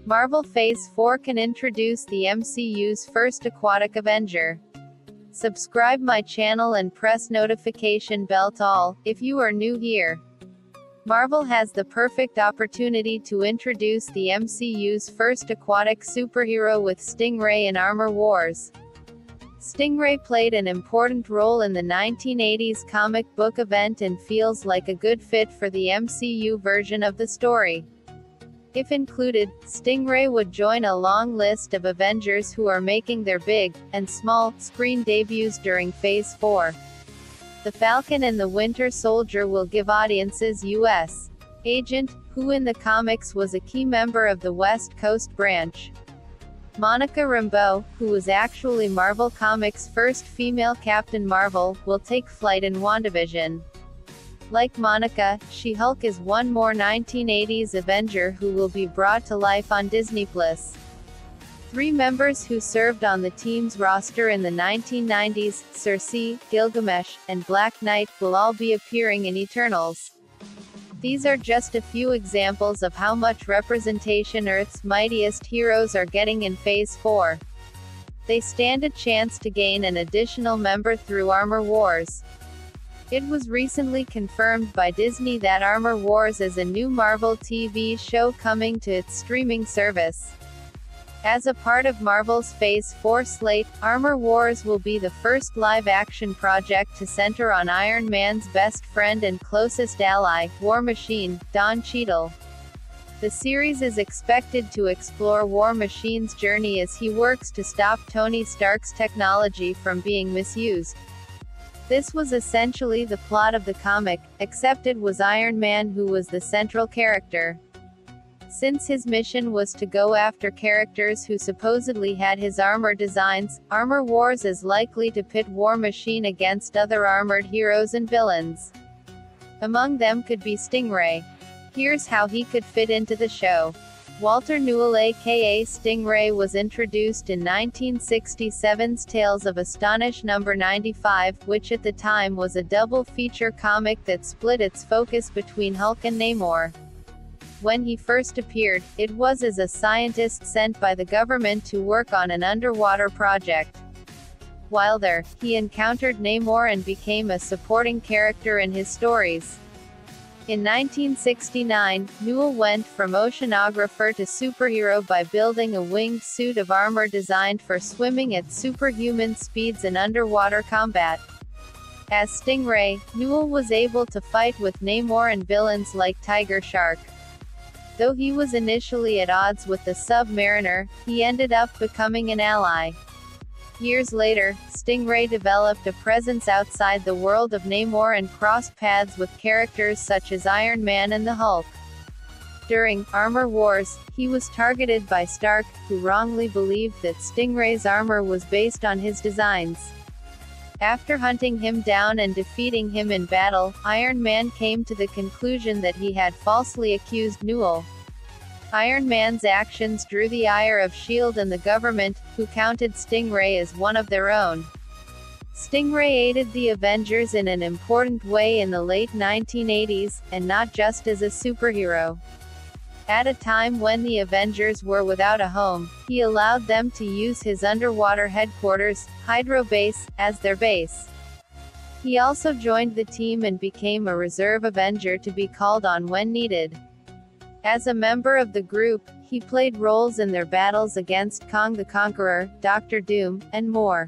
Marvel Phase 4 can introduce the MCU's first aquatic Avenger. Subscribe my channel and press notification bell to all, if you are new here. Marvel has the perfect opportunity to introduce the MCU's first aquatic superhero with Stingray in Armor Wars. Stingray played an important role in the 1980s comic book event and feels like a good fit for the MCU version of the story. If included, Stingray would join a long list of Avengers who are making their big, and small, screen debuts during Phase 4. The Falcon and the Winter Soldier will give audiences U.S. Agent, who in the comics was a key member of the West Coast branch. Monica Rambeau, who was actually Marvel Comics' first female Captain Marvel, will take flight in WandaVision. Like Monica, She-Hulk is one more 1980s Avenger who will be brought to life on Disney+. 3 members who served on the team's roster in the 1990s, Sersi, Gilgamesh, and Black Knight, will all be appearing in Eternals. These are just a few examples of how much representation Earth's mightiest heroes are getting in Phase 4. They stand a chance to gain an additional member through Armor Wars. It was recently confirmed by Disney that Armor Wars is a new Marvel TV show coming to its streaming service. As a part of Marvel's Phase 4 slate, Armor Wars will be the first live-action project to center on Iron Man's best friend and closest ally, War Machine, Don Cheadle. The series is expected to explore War Machine's journey as he works to stop Tony Stark's technology from being misused. This was essentially the plot of the comic, except it was Iron Man who was the central character. Since his mission was to go after characters who supposedly had his armor designs, Armor Wars is likely to pit War Machine against other armored heroes and villains. Among them could be Stingray. Here's how he could fit into the show. Walter Newell aka Stingray was introduced in 1967's Tales of Astonish No. 95, which at the time was a double-feature comic that split its focus between Hulk and Namor. When he first appeared, it was as a scientist sent by the government to work on an underwater project. While there, he encountered Namor and became a supporting character in his stories. In 1969, Newell went from oceanographer to superhero by building a winged suit of armor designed for swimming at superhuman speeds in underwater combat. As Stingray, Newell was able to fight with Namor and villains like Tiger Shark. Though he was initially at odds with the Submariner, he ended up becoming an ally. Years later, Stingray developed a presence outside the world of Namor and crossed paths with characters such as Iron Man and the Hulk. During Armor Wars, he was targeted by Stark, who wrongly believed that Stingray's armor was based on his designs. After hunting him down and defeating him in battle, Iron Man came to the conclusion that he had falsely accused Newell. Iron Man's actions drew the ire of S.H.I.E.L.D. and the government, who counted Stingray as one of their own. Stingray aided the Avengers in an important way in the late 1980s, and not just as a superhero. At a time when the Avengers were without a home, he allowed them to use his underwater headquarters, Hydro Base, as their base. He also joined the team and became a reserve Avenger to be called on when needed. As a member of the group, he played roles in their battles against Kong the Conqueror, Doctor Doom, and more.